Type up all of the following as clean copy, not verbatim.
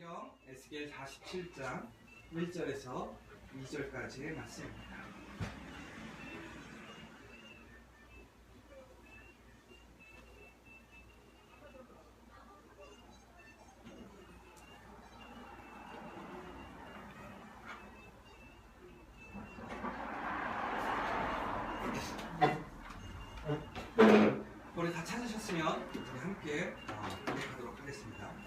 성경 에스겔 47장 1절에서 2절까지의 말씀입니다. 우리 다 찾으셨으면 우리 함께 고백하도록 하겠습니다.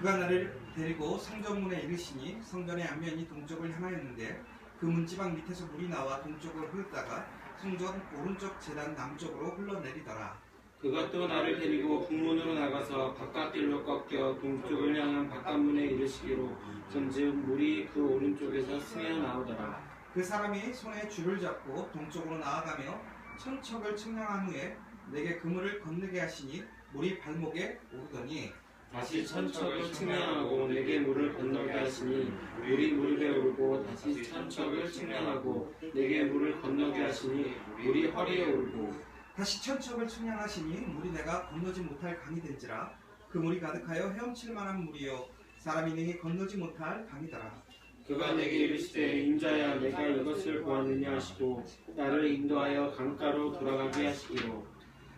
그가 나를 데리고 성전문에 이르시니 성전의 앞면이 동쪽을 향하였는데 그 문지방 밑에서 물이 나와 동쪽으로 흐르다가 성전 오른쪽 제단 남쪽으로 흘러내리더라. 그가 또 나를 데리고 북문으로 나가서 바깥길로 꺾여 동쪽을 향한 바깥문에 이르시기로 전즉 물이 그 오른쪽에서 스며 나오더라. 그 사람이 손에 줄을 잡고 동쪽으로 나아가며 천척을 측량한 후에 내게 그물을 건너게 하시니 물이 발목에 오르더니 다시 천척을 측량하고 내게 물을 건너게 하시니 물이 무릎에 오르고 다시 천척을 측량하고 내게 물을 건너게 하시니 물이 허리에 오르고 다시 천척을 측량하시니 물이 내가 건너지 못할 강이 된지라. 그 물이 가득하여 헤엄칠 만한 물이요 사람이 능히 건너지 못할 강이더라. 그가 내게 이르시되 인자야 내가 이것을 보았느냐 하시고 나를 인도하여 강가로 돌아가게 하시기로.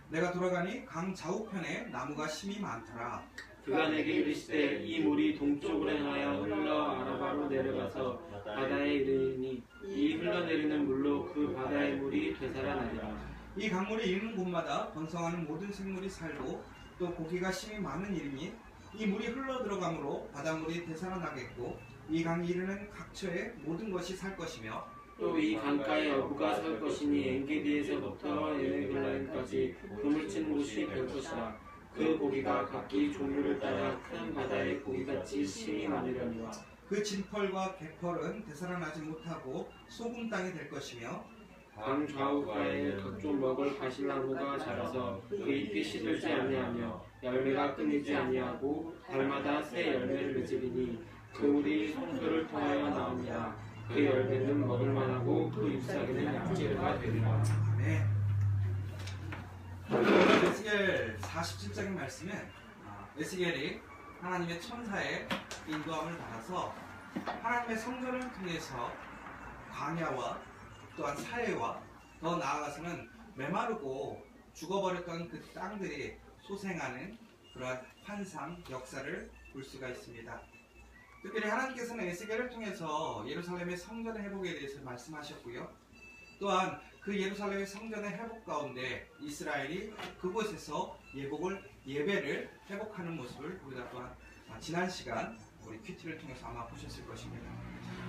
내가 돌아가니 강 좌우편에 나무가 심이 많더라. 그가 내게 이르시되 이 물이 동쪽으로 향하여 흘러 아라바로 내려가서 바다에 이르니 이 흘러내리는 물로 그 바다의 물이 되살아나리라. 이 강물이 이르는 곳마다 번성하는 모든 생물이 살고 또 고기가 심이 많은 이름이 이 물이 흘러 들어가므로 바닷물이 되살아나겠고 이 강이 이르는 각처에 모든 것이 살 것이며 또 이 강가에 어부가 살 것이니 엔게디에서부터 에네글라임까지 그물친 곳이 될 것이라. 그 고기가 각기 종류를 따라 큰 바다의 고기같이 심이 많으려니와 그 진펄과 개펄은 되살아나지 못하고 소금 땅이 될 것이며 강 좌우가에 각종 먹을 가시나무가 자라서 그 잎이 시들지 아니하며 열매가 끊이지 아니하고 달마다 새 열매를 맺으리니 그 물이 송수를 통하여 나옵니다. 그 열매는 먹을 만하고 그 잎사귀는 약재가 되리라. 네. 에스겔 47장의 말씀은 에스겔이 하나님의 천사의 인도함을 받아서 하나님의 성전을 통해서 광야와 또한 사해와 더 나아가서는 메마르고 죽어버렸던 그 땅들이 소생하는 그러한 환상, 역사를 볼 수가 있습니다. 특별히 하나님께서는 에스겔을 통해서 예루살렘의 성전의 회복에 대해서 말씀하셨고요. 또한 그 예루살렘의 성전의 회복 가운데 이스라엘이 그곳에서 예배를 회복하는 모습을 우리가 또한 지난 시간 우리 큐티를 통해서 아마 보셨을 것입니다.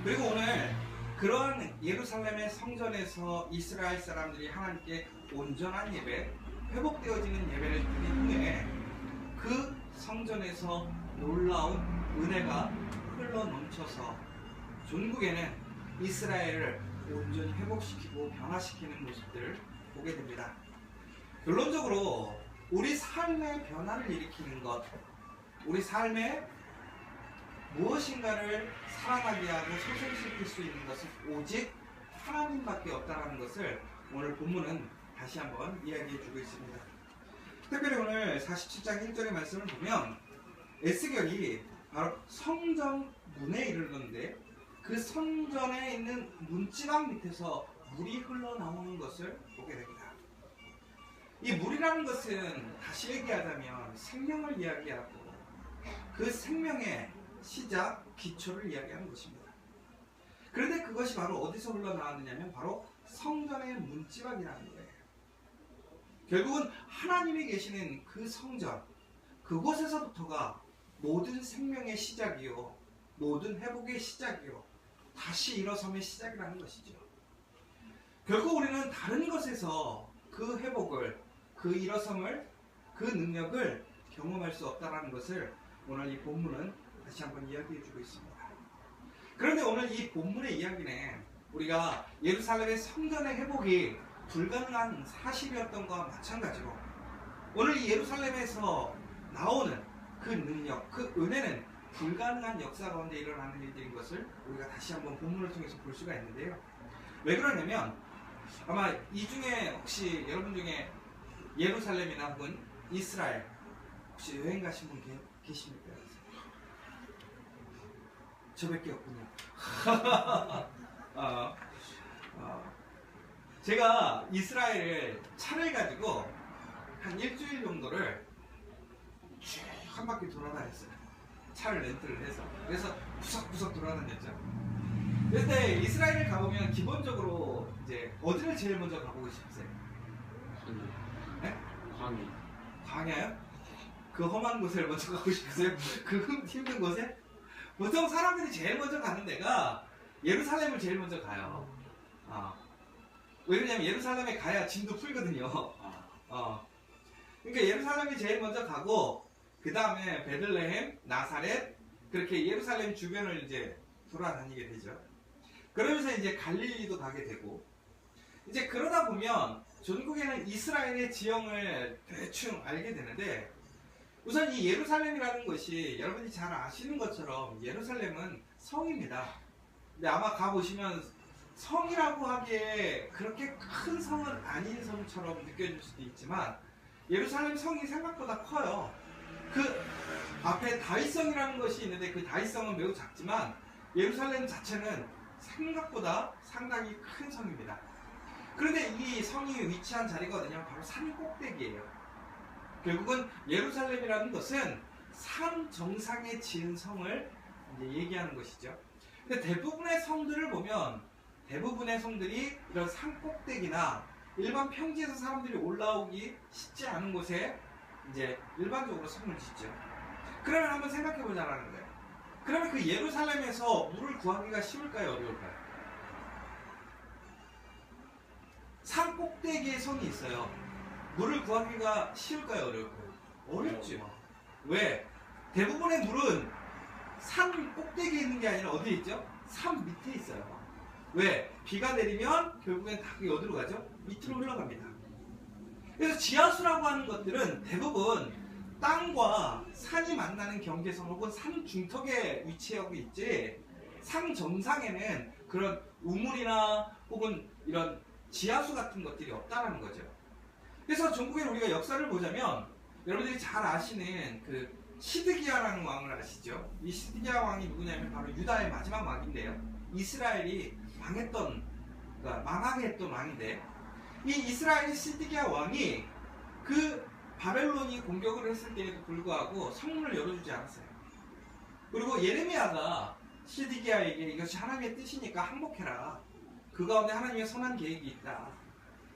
그리고 오늘 그러한 예루살렘의 성전에서 이스라엘 사람들이 하나님께 온전한 예배, 회복되어지는 예배를 드린 후에 그 성전에서 놀라운 은혜가 흘러 넘쳐서 전국에는 이스라엘을 온전히 회복시키고 변화시키는 모습들을 보게 됩니다. 결론적으로 우리 삶의 변화를 일으키는 것, 우리 삶에 무엇인가를 살아나게 하고 소생시킬 수 있는 것은 오직 하나님밖에 없다는 것을 오늘 본문은 다시 한번 이야기해 주고 있습니다. 특별히 오늘 47장 1절의 말씀을 보면 에스겔이 바로 성전 문에 이르렀는데 그 성전에 있는 문지방 밑에서 물이 흘러나오는 것을 보게 됩니다. 이 물이라는 것은 다시 얘기하자면 생명을 이야기하고 그 생명의 시작, 기초를 이야기하는 것입니다. 그런데 그것이 바로 어디서 흘러나왔느냐면 바로 성전의 문지방이라는 거예요. 결국은 하나님이 계시는 그 성전, 그곳에서부터가 모든 생명의 시작이요, 모든 회복의 시작이요, 다시 일어섬의 시작이라는 것이죠. 결국 우리는 다른 것에서 그 회복을, 그 일어섬을, 그 능력을 경험할 수 없다는 것을 오늘 이 본문은 다시 한번 이야기해 주고 있습니다. 그런데 오늘 이 본문의 이야기는 우리가 예루살렘의 성전의 회복이 불가능한 사실이었던 것과 마찬가지로 오늘 이 예루살렘에서 나오는 그 능력, 그 은혜는 불가능한 역사 가운데 일어나는 일들인 것을 우리가 다시 한번 본문을 통해서 볼 수가 있는데요. 왜 그러냐면 아마 이 중에 혹시 여러분 중에 예루살렘이나 혹은 이스라엘 혹시 여행 가신 분 계십니까? 저밖에 없군요. 제가 이스라엘을 차를 가지고 한 일주일 정도를 쭉 한 바퀴 돌아다녔어요. 차를 렌트를 해서. 그래서 구석구석 돌아다녔죠. 그런데 이스라엘을 가보면 기본적으로 이제 어디를 제일 먼저 가보고 싶으세요? 네? 광야. 광야요? 그 험한 곳을 먼저 가고 싶으세요? 그 힘든 곳에? 보통 사람들이 제일 먼저 가는 데가 예루살렘을 제일 먼저 가요. 왜냐면 예루살렘에 가야 짐도 풀거든요. 그러니까 예루살렘이 제일 먼저 가고 그 다음에 베들레헴, 나사렛 그렇게 예루살렘 주변을 이제 돌아다니게 되죠. 그러면서 이제 갈릴리도 가게 되고 이제 그러다 보면 전국에는 이스라엘의 지형을 대충 알게 되는데 우선 이 예루살렘이라는 것이 여러분이 잘 아시는 것처럼 예루살렘은 성입니다. 근데 아마 가보시면 성이라고 하기에 그렇게 큰 성은 아닌 성처럼 느껴질 수도 있지만 예루살렘 성이 생각보다 커요. 그 앞에 다윗성이라는 것이 있는데 그 다윗성은 매우 작지만 예루살렘 자체는 생각보다 상당히 큰 성입니다. 그런데 이 성이 위치한 자리가 어디냐면 바로 산 꼭대기예요. 결국은 예루살렘이라는 것은 산 정상에 지은 성을 이제 얘기하는 것이죠. 근데 대부분의 성들을 보면 대부분의 성들이 이런 산 꼭대기나 일반 평지에서 사람들이 올라오기 쉽지 않은 곳에 이제 일반적으로 성을 짓죠. 그러면 한번 생각해 보자라는 거예요. 그러면 그 예루살렘에서 물을 구하기가 쉬울까요? 어려울까요? 산 꼭대기에 성이 있어요. 물을 구하기가 쉬울까요? 어려울까요? 어렵죠. 왜? 대부분의 물은 산 꼭대기에 있는 게 아니라 어디에 있죠? 산 밑에 있어요. 왜? 비가 내리면 결국엔 다 어디로 가죠? 밑으로 흘러갑니다. 그래서 지하수라고 하는 것들은 대부분 땅과 산이 만나는 경계선 혹은 산 중턱에 위치하고 있지 산 정상에는 그런 우물이나 혹은 이런 지하수 같은 것들이 없다는 거죠. 그래서 전국에 우리가 역사를 보자면 여러분들이 잘 아시는 그 시드기야라는 왕을 아시죠? 이 시드기야 왕이 누구냐면 바로 유다의 마지막 왕인데요. 이스라엘이 그러니까 망하게 했던 왕인데 이 이스라엘의 시드기야 왕이 그 바벨론이 공격을 했을 때에도 불구하고 성문을 열어주지 않았어요. 그리고 예레미야가 시드기야에게 이것이 하나님의 뜻이니까 항복해라. 그 가운데 하나님의 선한 계획이 있다.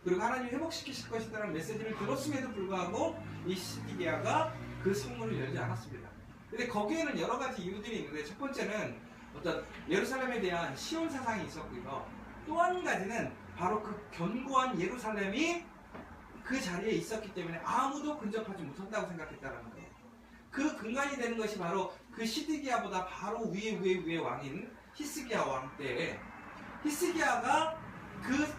그리고 하나님이 회복시키실 것이라는 메시지를 들었음에도 불구하고 이 시드기야가 그 성문을 열지 않았습니다. 근데 거기에는 여러 가지 이유들이 있는데 첫 번째는 어떤 예루살렘에 대한 시온 사상이 있었고요. 또 한 가지는 바로 그 견고한 예루살렘이 그 자리에 있었기 때문에 아무도 근접하지 못한다고 생각했다는 거예요. 그 근간이 되는 것이 바로 그 시드기야보다 바로 위에 왕인 히스기야 왕 때에 히스기야가 그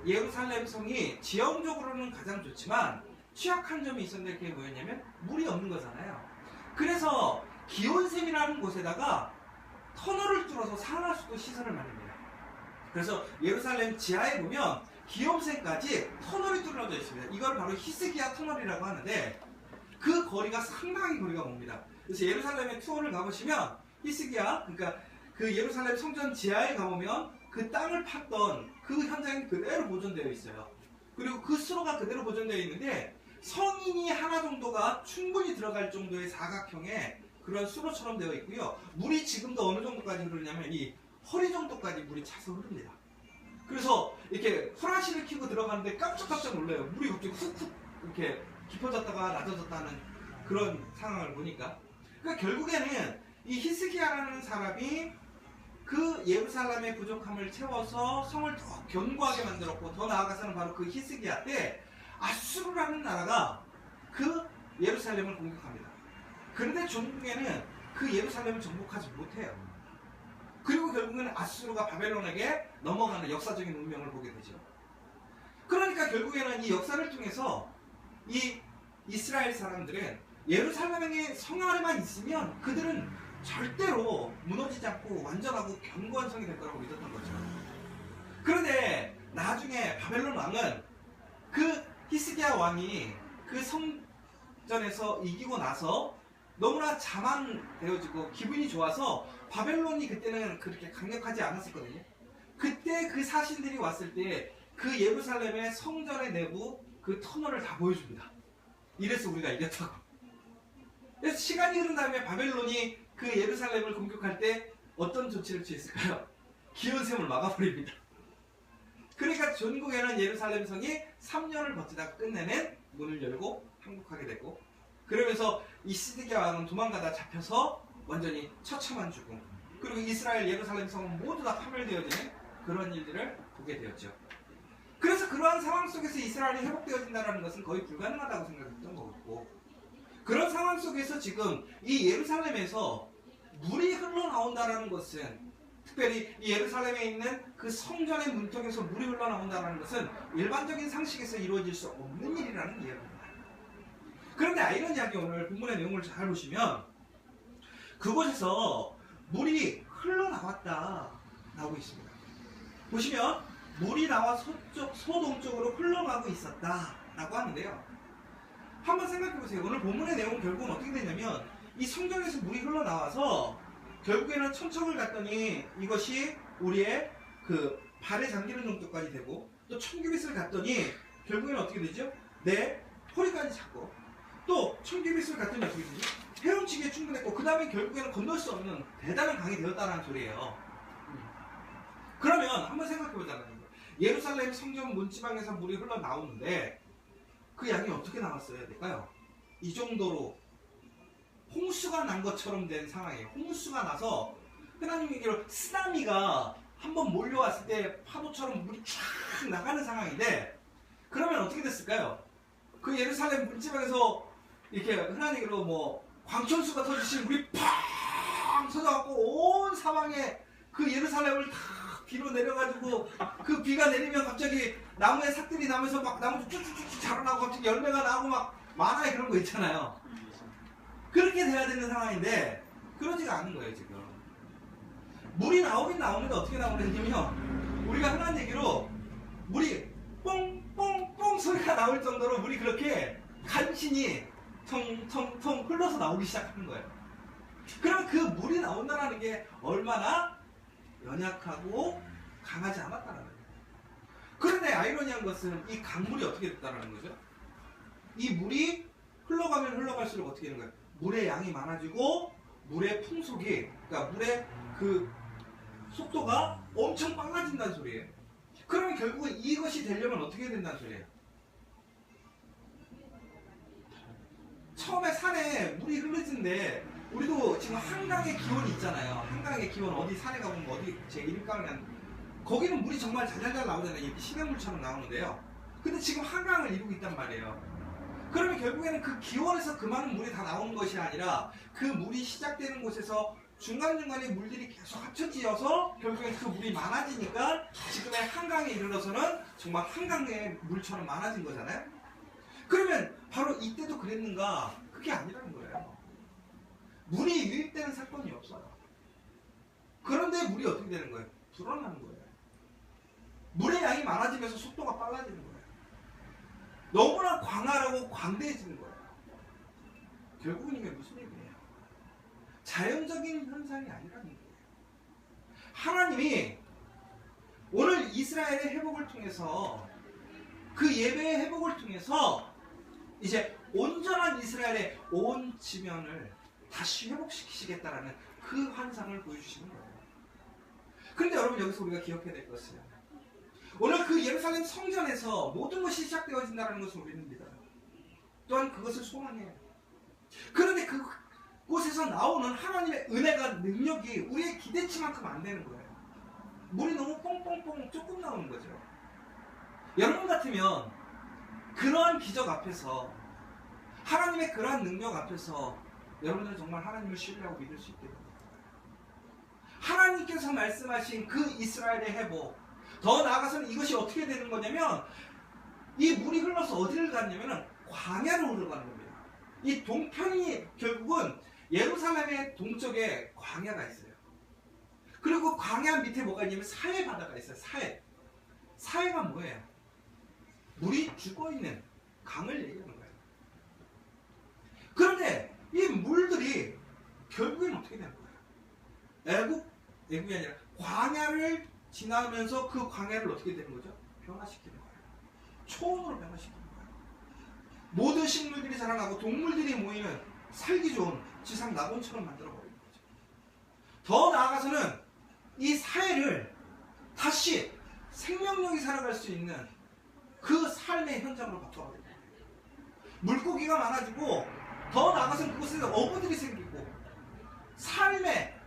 예루살렘 성이 지형적으로는 가장 좋지만 취약한 점이 있었는데 그게 뭐였냐면 물이 없는 거잖아요. 그래서 기온샘이라는 곳에다가 터널을 뚫어서 산화수도 시설을 만듭니다. 그래서 예루살렘 지하에 보면 기욤샘까지 터널이 뚫어져 있습니다. 이걸 바로 히스기야 터널이라고 하는데 그 거리가 상당히 거리가 멉니다. 그래서 예루살렘에 투어를 가보시면 히스기야 그러니까 그 예루살렘 성전 지하에 가보면 그 땅을 팠던 그 현장이 그대로 보존되어 있어요. 그리고 그 수로가 그대로 보존되어 있는데 성인이 하나 정도가 충분히 들어갈 정도의 사각형의 그런 수로처럼 되어 있고요. 물이 지금도 어느 정도까지 흐르냐면 이 허리 정도까지 물이 차서 흐릅니다. 그래서 이렇게 후라시를 켜고 들어가는데 깜짝깜짝 놀라요. 물이 갑자기 훅훅 이렇게 깊어졌다가 낮아졌다는 그런 상황을 보니까. 그러니까 결국에는 이 히스기야라는 사람이 그 예루살렘의 부족함을 채워서 성을 더 견고하게 만들었고 더 나아가서는 바로 그 히스기야 때 아수르라는 나라가 그 예루살렘을 공격합니다. 그런데 전국에는 그 예루살렘을 정복하지 못해요. 그리고 결국에는 아수르가 바벨론에게 넘어가는 역사적인 운명을 보게 되죠. 그러니까 결국에는 이 역사를 통해서 이 이스라엘 사람들은 예루살렘의 성 안에만 있으면 그들은 절대로 무너지지 않고 완전하고 견고한 성이 될 거라고 믿었던 거죠. 그런데 나중에 바벨론 왕은 그 히스기야 왕이 그 성전에서 이기고 나서 너무나 자만되어지고 기분이 좋아서 바벨론이 그때는 그렇게 강력하지 않았었거든요. 그때 그 사신들이 왔을 때 그 예루살렘의 성전의 내부 그 터널을 다 보여줍니다. 이래서 우리가 이겼다고. 그래서 시간이 흐른 다음에 바벨론이 그 예루살렘을 공격할 때 어떤 조치를 취했을까요? 기온샘을 막아버립니다. 그러니까 전국에는 예루살렘 성이 3년을 버티다가 끝내는 문을 열고 항복하게 되고, 그러면서 이 시드기야 왕은 도망가다 잡혀서 완전히 처참한 죽음, 그리고 이스라엘 예루살렘 성은 모두 다 파멸되어지는 그런 일들을 보게 되었죠. 그래서 그러한 상황 속에서 이스라엘이 회복되어진다는 것은 거의 불가능하다고 생각했던 거고, 그런 상황 속에서 지금 이 예루살렘에서 물이 흘러나온다는 것은, 특별히 이 예루살렘에 있는 그 성전의 문턱에서 물이 흘러나온다는 것은 일반적인 상식에서 이루어질 수 없는 일이라는 이야기입니다. 그런데 아이러니하게 오늘 본문의 내용을 잘 보시면 그곳에서 물이 흘러나왔다 나오고 있습니다. 보시면 물이 나와 소동쪽으로 흘러가고 있었다 라고 하는데요, 한번 생각해 보세요. 오늘 본문의 내용은 결국은 어떻게 되냐면 이 성전에서 물이 흘러나와서 결국에는 천척을 갔더니 이것이 우리의 그 발에 잠기는 정도까지 되고, 또 청규빗을 갔더니 결국에는 어떻게 되죠? 내 허리까지 잡고, 또 청규빗을 갔더니 어떻게 되죠? 헤엄치기에 충분했고, 그 다음에 결국에는 건널 수 없는 대단한 강이 되었다는 소리예요. 그러면 한번 생각해보자는 거예요. 예루살렘 성전 문지방에서 물이 흘러나오는데 그 양이 어떻게 나왔어야 될까요? 이 정도로 홍수가 난 것처럼 된 상황이에요. 홍수가 나서 하나님 얘기로 쓰나미가 한번 몰려왔을 때 파도처럼 물이 쫙 나가는 상황인데, 그러면 어떻게 됐을까요? 그 예루살렘 문지방에서 이렇게 흔한 얘기로 뭐 광천수가 터지신 물이 팡 쏟아갖고 온 사방에 그 예루살렘을 다 비로 내려가지고, 그 비가 내리면 갑자기 나무에 삭들이 나면서 막 나무도 쭉쭉쭉 자라나고 갑자기 열매가 나고 막 만화에 그런 거 있잖아요. 그렇게 돼야 되는 상황인데 그러지가 않은 거예요. 지금 물이 나오긴 나오는데 어떻게 나오냐면, 우리가 흔한 얘기로 물이 뽕뽕뽕 소리가 나올 정도로 물이 그렇게 간신히 텅텅텅 흘러서 나오기 시작하는 거예요. 그럼 그 물이 나온다는 게 얼마나 연약하고 강하지 않았다는 거예요. 그런데 아이러니한 것은 이 강물이 어떻게 됐다는 거죠? 이 물이 흘러가면 흘러갈수록 어떻게 되는 거예요? 물의 양이 많아지고 물의 풍속이, 그러니까 물의 그 속도가 엄청 빨라진다는 소리예요. 그러면 결국은 이것이 되려면 어떻게 된다는 소리예요? 처음에 산에 물이 흐르는데, 우리도 지금 한강의 기온이 있잖아요. 한강의 기온, 어디 산에 가보면 어디 제 이름가면 거기는 물이 정말 잘잘잘 나오잖아요. 이렇게 시냇물처럼 나오는데요. 근데 지금 한강을 이루고 있단 말이에요. 그러면 결국에는 그 기원에서 그 많은 물이 다 나오는 것이 아니라 그 물이 시작되는 곳에서 중간중간에 물들이 계속 합쳐지어서 결국엔 그 물이 많아지니까 지금의 한강에 이르러서는 정말 한강의 물처럼 많아진 거잖아요. 그러면 바로 이때도 그랬는가? 그게 아니라는 거예요. 물이 유입되는 사건이 없어요. 그런데 물이 어떻게 되는 거예요? 불어나는 거예요. 물의 양이 많아지면서 속도가 빨라지는 거예요. 너무나 광활하고 광대해지는 거예요. 결국은 이게 무슨 얘기예요? 자연적인 현상이 아니라는 거예요. 하나님이 오늘 이스라엘의 회복을 통해서, 그 예배의 회복을 통해서 이제 온전한 이스라엘의 온 지면을 다시 회복시키시겠다라는 그 환상을 보여주시는 거예요. 그런데 여러분, 여기서 우리가 기억해야 될 것은, 오늘 그 예루살렘 성전에서 모든 것이 시작되어진다는 것을 우리는 믿어요. 또한 그것을 소망해요. 그런데 그곳에서 나오는 하나님의 은혜가, 능력이 우리의 기대치만큼 안 되는 거예요. 물이 너무 뽕뽕뽕 조금 나오는 거죠. 여러분 같으면 그러한 기적 앞에서, 하나님의 그러한 능력 앞에서 여러분들은 정말 하나님을 신뢰하고 믿을 수 있게 됩니다. 하나님께서 말씀하신 그 이스라엘의 회복, 더 나아가서는 이것이 어떻게 되는 거냐면, 이 물이 흘러서 어디를 갔냐면 광야로 흘러가는 겁니다. 이 동편이 결국은 예루살렘의 동쪽에 광야가 있어요. 그리고 광야 밑에 뭐가 있냐면 사해 바다가 있어요. 사해가 뭐예요? 물이 죽어있는 강을 얘기하는 거예요. 그런데 이 물들이 결국엔 어떻게 되는 거예요? 애국이 아니라 광야를 지나면서 그 광야를 어떻게 되는 거죠? 변화시키는 거예요. 초원으로 변화시키는 거예요. 모든 식물들이 자라나고 동물들이 모이는 살기 좋은 지상 낙원처럼 만들어버리는 거죠. 더 나아가서는 이 사회를 다시 생명력이 살아갈 수 있는 그 삶의 현장으로 바꿔버리는 거예요. 물고기가 많아지고 더 나아가서는 그곳에 어부들이 생기고 삶의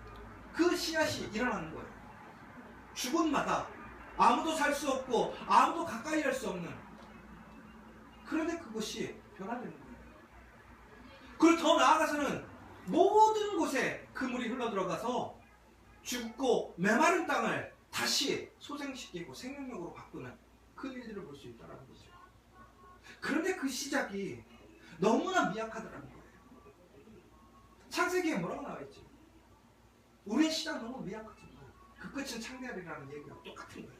그 씨앗이 일어나는 거예요. 죽음마다 아무도 살 수 없고 아무도 가까이 할 수 없는, 그런데 그것이 변화되는 거예요. 그리고 더 나아가서는 모든 곳에 그 물이 흘러들어가서 죽고 메마른 땅을 다시 소생시키고 생명력으로 바꾸는 그 일들을 볼 수 있다는 거죠. 그런데 그 시작이 너무나 미약하더라는 거예요. 창세기에 뭐라고 나와있지? 우리의 시작 너무 미약하지만 그 끝은 창대하리라는 얘기가 똑같은 거예요.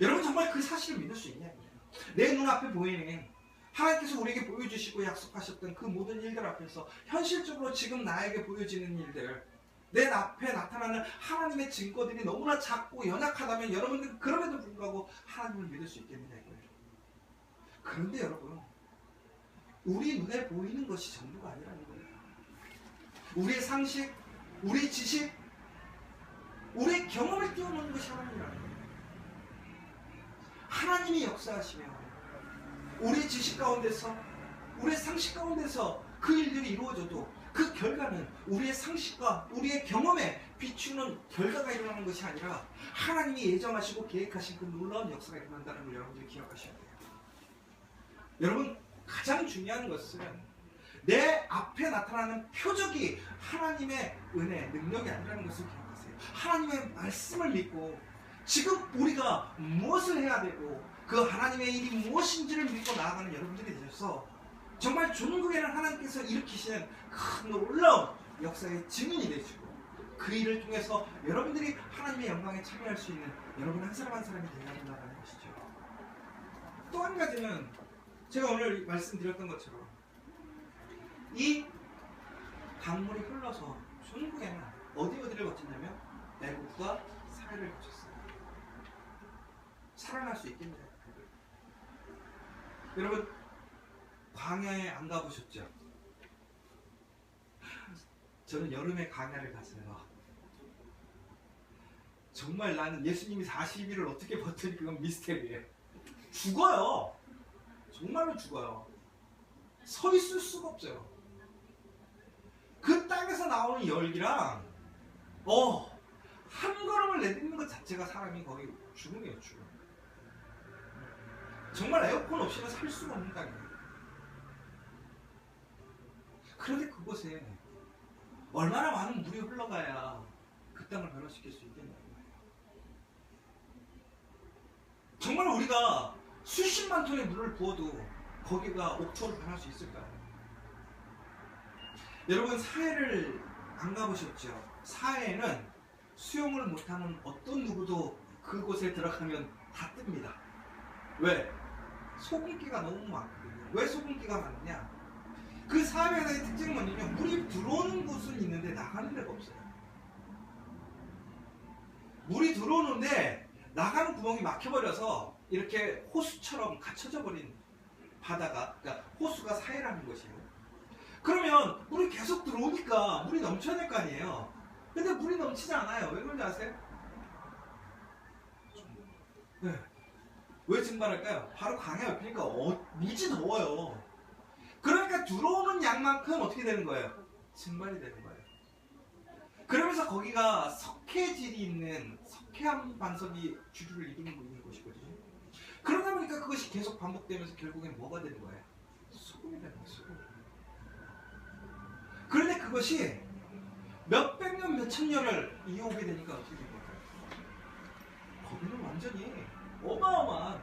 여러분 정말 그 사실을 믿을 수 있냐고요. 내 눈앞에 보이는 하나님께서 우리에게 보여주시고 약속하셨던 그 모든 일들 앞에서 현실적으로 지금 나에게 보여지는 일들, 내 앞에 나타나는 하나님의 증거들이 너무나 작고 연약하다면 여러분들은 그럼에도 불구하고 하나님을 믿을 수 있겠느냐 이거예요. 그런데 여러분, 우리 눈에 보이는 것이 전부가 아니라는 거예요. 우리의 상식, 우리의 지식, 우리의 경험을 뛰어넘는 것이 하나님이라는 거예요. 하나님이 역사하시며 우리의 지식 가운데서, 우리의 상식 가운데서 그 일들이 이루어져도 그 결과는 우리의 상식과 우리의 경험에 비추는 결과가 일어나는 것이 아니라 하나님이 예정하시고 계획하신 그 놀라운 역사가 일어난다는 걸 여러분들이 기억하셔야 돼요. 여러분, 가장 중요한 것은 내 앞에 나타나는 표적이 하나님의 은혜, 능력이 아니라는 것을 기억하세요. 하나님의 말씀을 믿고 지금 우리가 무엇을 해야 되고 그 하나님의 일이 무엇인지를 믿고 나아가는 여러분들이 되셔서 정말 종국에는 하나님께서 일으키시는 큰 놀라운 역사의 증인이 되시고 그 일을 통해서 여러분들이 하나님의 영광에 참여할 수 있는 여러분 한 사람 한 사람이 되어야 된다는 것이죠. 또 한 가지는 제가 오늘 말씀드렸던 것처럼 이 강물이 흘러서 종국에는 어디를 거쳤냐면 애국과 사해를 거쳤어요. 살아날 수 있겠냐? 여러분, 광야에 안 가보셨죠? 저는 여름에 광야를 갔어요. 정말 나는 예수님이 40일을 어떻게 버티니 그건 미스테리예요. 죽어요. 정말로 죽어요. 서 있을 수가 없어요. 그 땅에서 나오는 열기랑 한 걸음을 내딛는 것 자체가 사람이 거의 죽음이에요. 죽음. 정말 에어컨 없이는 살 수가 없는 땅이에요. 그런데 그곳에 얼마나 많은 물이 흘러가야 그 땅을 변화시킬 수 있겠냐는 거예요. 정말 우리가 수십만 톤의 물을 부어도 거기가 옥토로 변할 수 있을까요? 여러분, 사해를 안 가보셨죠? 사해에는 수영을 못하는 어떤 누구도 그곳에 들어가면 다 뜹니다. 왜? 소금기가 너무 많거든요. 왜 소금기가 많느냐? 그 사해바다의 특징은 뭐냐면 물이 들어오는 곳은 있는데 나가는 데가 없어요. 물이 들어오는데 나가는 구멍이 막혀버려서 이렇게 호수처럼 갇혀져 버린 바다가, 그러니까 호수가 사해라는 것이에요. 그러면 물이 계속 들어오니까 물이 넘쳐야 될 거 아니에요. 근데 물이 넘치지 않아요. 왜 그런지 아세요? 네. 왜 증발할까요? 바로 광야 옆이니까 무지 더워요. 그러니까 들어오는 양만큼 어떻게 되는 거예요? 증발이 되는 거예요. 그러면서 거기가 석회질이 있는 석회암 반석이 주류를 이루고 있는 곳이거든요. 그러다 보니까 그것이 계속 반복되면서 결국엔 뭐가 되는 거예요? 수금이 되는 거예요. 수금. 그런데 그것이 몇백 년, 몇천 년을 이어오게 되니까 어떻게 된 걸까요? 거기는 완전히 어마어마한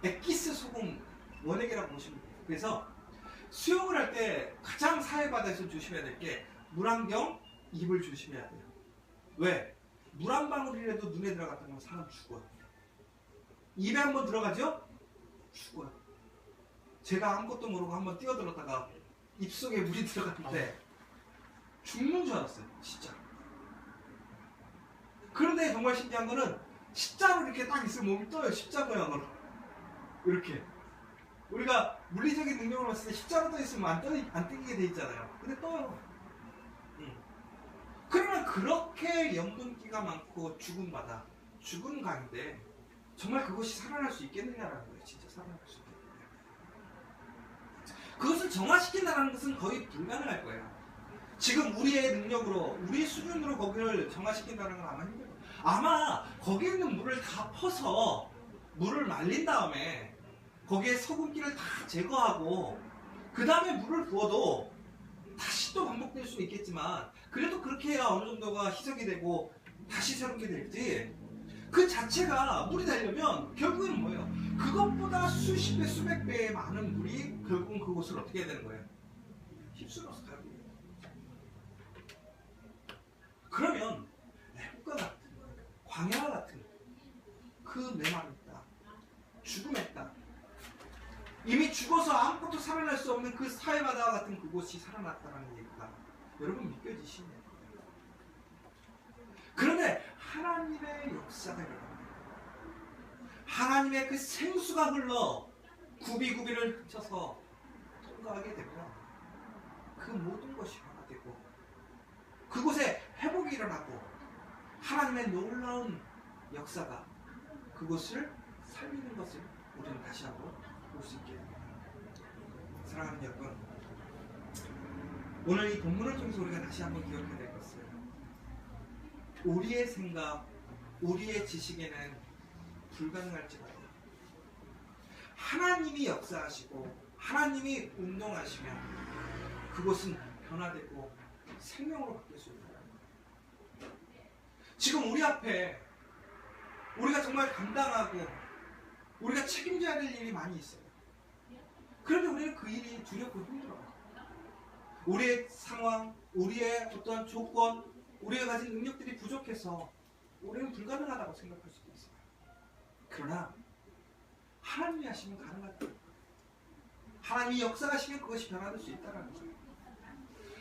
엑기스 소금 원액이라고 보시면 돼요. 그래서 수영을 할 때 가장 사해바다에서 조심해야 될 게 물안경, 입을 조심해야 돼요. 왜? 물 한 방울이라도 눈에 들어갔다면 사람 죽어요. 입에 한번 들어가죠? 죽어요. 제가 아무것도 모르고 한번 뛰어들었다가 입속에 물이 들어갔는데 죽는 줄 알았어요. 진짜. 그런데 정말 신기한 거는 십자로 이렇게 딱 있으면 몸이 떠요. 십자 모양으로. 이렇게. 우리가 물리적인 능력으로 봤을 때 십자로 떠 있으면 안 뜨게 돼 있잖아요. 근데 떠요. 그러면 그렇게 염분기가 많고 죽음마다 죽은 강인데 정말 그것이 살아날 수 있겠느냐라는 거예요. 진짜 살아날 수 있겠느냐. 그것을 정화시킨다는 것은 거의 불가능할 거예요. 지금 우리의 능력으로 우리 수준으로 거기를 정화시킨다는 건 아마 힘들어요. 아마 거기에 있는 물을 다 퍼서 물을 말린 다음에 거기에 소금기를 다 제거하고 그 다음에 물을 부어도 다시 또 반복될 수 있겠지만 그래도 그렇게 해야 어느 정도가 희석이 되고 다시 새롭게 될지 그 자체가 물이 되려면 결국에는 뭐예요? 그것보다 수십 배 수백 배의 많은 물이 결국은 그곳을 어떻게 해야 되는 거예요? 휩쓸어서 가요. 그러면 애국가 같은 광야 같은 그 메마르다 죽음했다 이미 죽어서 아무것도 살아날 수 없는 그 사회바다 같은 그곳이 살아났다는 얘기가 여러분 믿겨지시네요. 그런데 하나님의 역사가 일어납니다. 하나님의 그 생수가 흘러 구비구비를 흩쳐서 통과하게 되면 그 모든 것이 하나 되고 그곳에 회복이 일어나고 하나님의 놀라운 역사가 그곳을 살리는 것을 우리는 다시 한번 볼 수 있게 됩니다. 사랑하는 여러분, 오늘 이 본문을 통해서 우리가 다시 한번 기억해야 될 것은 우리의 생각, 우리의 지식에는 불가능할지라도 하나님이 역사하시고 하나님이 운동하시면 그곳은 변화되고 생명으로 바뀔 수 있다. 지금 우리 앞에 우리가 정말 감당하고 우리가 책임져야 될 일이 많이 있어요. 그런데 우리는 그 일이 두렵고 힘들어요. 우리의 상황, 우리의 어떤 조건, 우리가 가진 능력들이 부족해서 우리는 불가능하다고 생각할 수도 있어요. 그러나 하나님이 하시면 가능하다. 하나님이 역사하시면 그것이 변화될 수 있다는 거예요.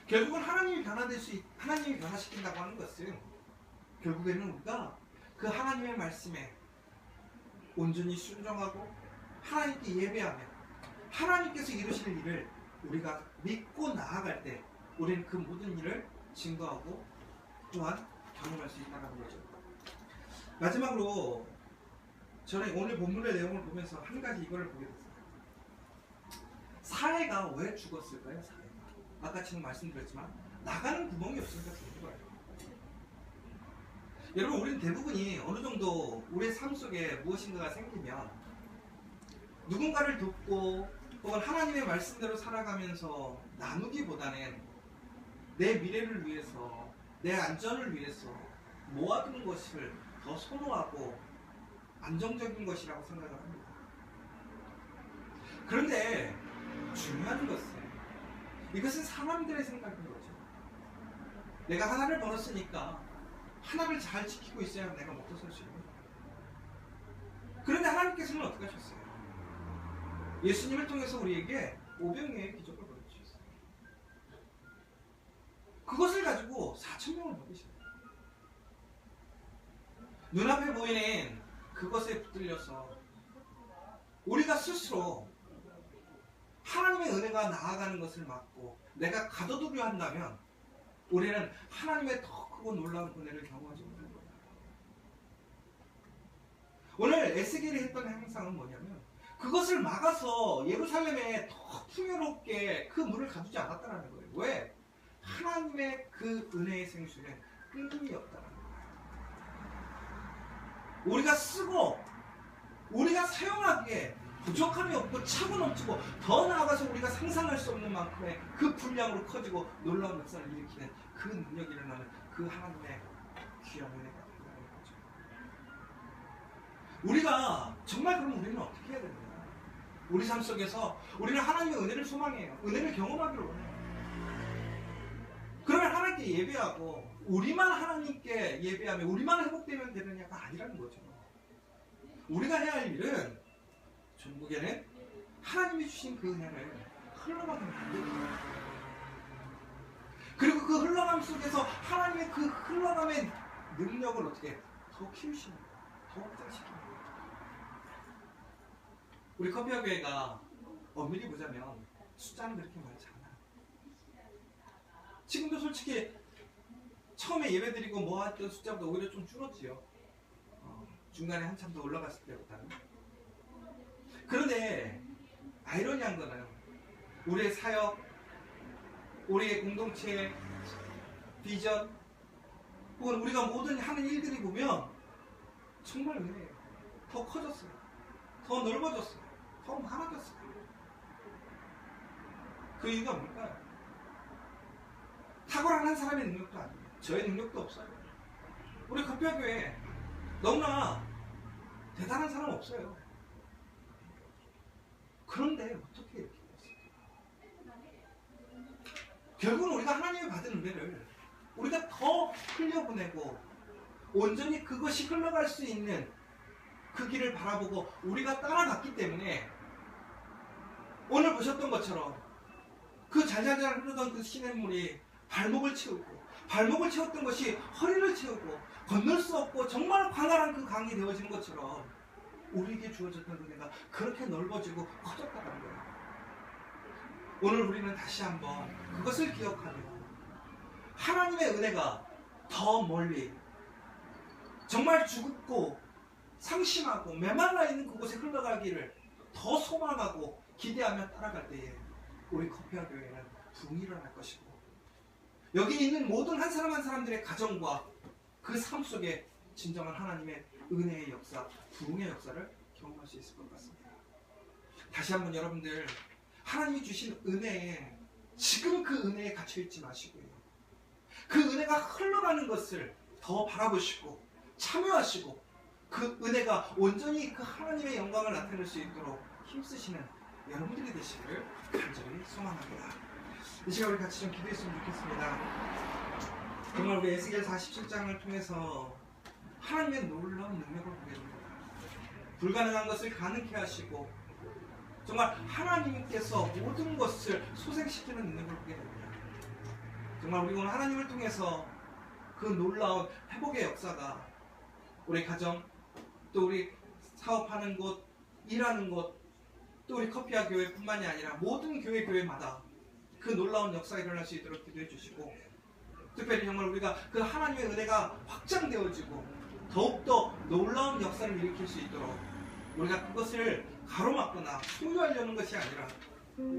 결국은 하나님이 하나님이 변화시킨다고 하는 것은 결국에는 우리가 그 하나님의 말씀에 온전히 순종하고 하나님께 예배하며 하나님께서 이루시는 일을 우리가 믿고 나아갈 때 우리는 그 모든 일을 증거하고 또한 경험할 수 있다는 거죠. 마지막으로 저는 오늘 본문의 내용을 보면서 한 가지 이거를 보게 됐어요. 사회가 왜 죽었을까요? 사회가. 아까 지금 말씀드렸지만 나가는 구멍이 없으니까 죽는 거예요. 여러분, 우리는 대부분이 어느 정도 우리의 삶 속에 무엇인가가 생기면 누군가를 돕고 혹은 하나님의 말씀대로 살아가면서 나누기보다는 내 미래를 위해서, 내 안전을 위해서 모아두는 것을 더 선호하고 안정적인 것이라고 생각을 합니다. 그런데 중요한 것은 이것은 사람들의 생각인 거죠. 내가 하나를 벌었으니까 하나를 잘 지키고 있어야 내가 먹고 살 수 있는 거예요. 그런데 하나님께서는 어떻게 하셨어요? 예수님을 통해서 우리에게 오병이어의 기적을 보여주셨어요. 그것을 가지고 4,000명을 먹이셨어요. 눈앞에 보이는 그것에 붙들려서 우리가 스스로 하나님의 은혜가 나아가는 것을 막고 내가 가둬두려 한다면 우리는 하나님의 더 크고 놀라운 은혜를 경험하지 못할 거예요. 오늘 에스겔이 했던 행상은 뭐냐면 그것을 막아서 예루살렘에 더 풍요롭게 그 물을 가두지 않았다는 거예요. 왜? 하나님의 그 은혜의 생수는 끊임이 없다는 거예요. 우리가 쓰고 우리가 사용하기에 부족함이 없고 차고 넘치고 더 나아가서 우리가 상상할 수 없는 만큼의 그 분량으로 커지고 놀라운 역사를 일으키는 그 능력이 일어나는 그 하나님의 귀한 은혜가 된다는 거죠. 우리가 정말 그럼 우리는 어떻게 해야 됩니까? 우리 삶 속에서 우리는 하나님의 은혜를 소망해요. 은혜를 경험하기를 원해요. 그러면 하나님께 예배하고 우리만 하나님께 예배하며 우리만 회복되면 되느냐가 아니라는 거죠. 우리가 해야 할 일은 전국에는 하나님이 주신 그 은혜를 흘러가면 안 됩니다. 그리고 그 흘러감 속에서 하나님의 그 흘러감의 능력을 어떻게 더 키우시는 거예요. 더 확장시키는 거예요. 우리 커피와 교회가 엄밀히 보자면 숫자는 그렇게 많지 않아요. 지금도 솔직히 처음에 예배드리고 뭐 했던 숫자보다 오히려 좀 줄었지요. 중간에 한참 더 올라갔을 때보다는. 그런데 아이러니한 거는 우리의 사역, 우리의 공동체의 비전, 혹은 우리가 모든 하는 일들이 보면 정말 은혜예요. 더 커졌어요. 더 넓어졌어요. 더 많아졌어요. 그 이유가 뭘까요? 탁월한 한 사람의 능력도 아니에요. 저의 능력도 없어요. 우리 커피와 교회 너무나 대단한 사람 없어요. 그런데 어떻게 이렇게 됐을까? 결국은 우리가 하나님의 받은 은혜를 우리가 더 흘려보내고 온전히 그것이 흘러갈 수 있는 그 길을 바라보고 우리가 따라갔기 때문에 오늘 보셨던 것처럼 그 잘잘잘 흐르던 그 시냇물이 발목을 채우고 발목을 채웠던 것이 허리를 채우고 건널 수 없고 정말 광활한 그 강이 되어지는 것처럼 우리에게 주어졌던 은혜가 그렇게 넓어지고 커졌다는 거예요. 오늘 우리는 다시 한번 그것을 기억하며 하나님의 은혜가 더 멀리 정말 죽고 상심하고 메말라 있는 그곳에 흘러가기를 더 소망하고 기대하며 따라갈 때에 우리 커피와 교회는 부흥이 일어날 것이고 여기 있는 모든 한 사람 한 사람들의 가정과 그 삶 속에 진정한 하나님의 은혜의 역사, 부흥의 역사를 경험할 수 있을 것 같습니다. 다시 한번 여러분들 하나님이 주신 은혜에 지금 그 은혜에 갇혀있지 마시고요. 그 은혜가 흘러가는 것을 더 바라보시고 참여하시고 그 은혜가 온전히 그 하나님의 영광을 나타낼 수 있도록 힘쓰시는 여러분들이 되시기를 간절히 소망합니다. 이 시간 우리 같이 좀 기도했으면 좋겠습니다. 정말 우리 에스겔 47장을 통해서 하나님의 놀라운 능력을 보게 됩니다. 불가능한 것을 가능케 하시고 정말 하나님께서 모든 것을 소생시키는 능력을 보게 됩니다. 정말 우리 오늘 하나님을 통해서 그 놀라운 회복의 역사가 우리 가정, 또 우리 사업하는 곳, 일하는 곳, 또 우리 커피와 교회뿐만이 아니라 모든 교회마다 그 놀라운 역사가 일어날 수 있도록 기도해 주시고 특별히 정말 우리가 그 하나님의 은혜가 확장되어지고 더욱더 놀라운 역사를 일으킬 수 있도록 우리가 그것을 가로막거나 소유하려는 것이 아니라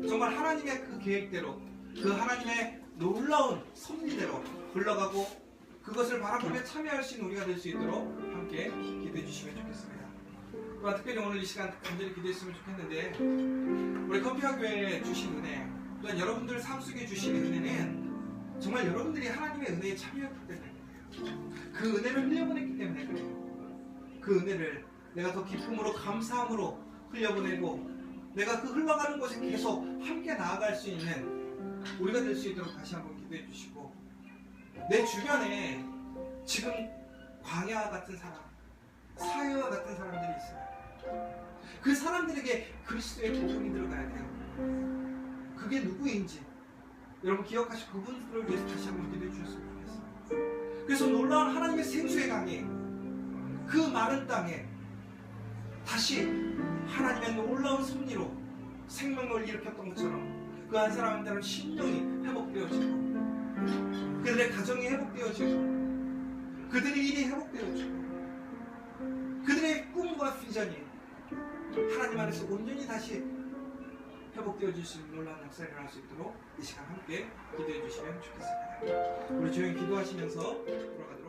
정말 하나님의 그 계획대로 그 하나님의 놀라운 섭리대로 흘러가고 그것을 바라보며 참여할 수 있는 우리가 될 수 있도록 함께 기도해 주시면 좋겠습니다. 또한 특별히 오늘 이 시간 간절히 기도했으면 좋겠는데 우리 커피와 교회에 주신 은혜 또한 여러분들 삶 속에 주신 은혜는 정말 여러분들이 하나님의 은혜에 참여했기 때문에 그래요. 그 은혜를 흘려보냈기 때문에 그래요. 그 은혜를 내가 더 기쁨으로 감사함으로 흘려보내고 내가 그 흘러가는 곳에 계속 함께 나아갈 수 있는 우리가 될 수 있도록 다시 한번 기도해 주시고 내 주변에 지금 광야와 같은 사람, 사회와 같은 사람들이 있어요. 그 사람들에게 그리스도의 복음이 들어가야 돼요. 그게 누구인지 여러분 기억하시고 그분들을 위해서 다시 한번 기도해 주셨으면 좋겠어요. 그래서 놀라운 하나님의 생수의 강에 그 마른 땅에 다시 하나님의 놀라운 섭리로 생명을 일으켰던 것처럼 그 한 사람들은 심령이 회복되어지고 그들의 가정이 회복되어지고 그들의 일이 회복되어지고 그들의 꿈과 비전이 하나님 안에서 온전히 다시 회복되어질 수 있는 놀라운 역사를 일어날 수 있도록 이 시간 함께 기도해 주시면 좋겠습니다. 우리 조용히 기도하시면서 돌아가도록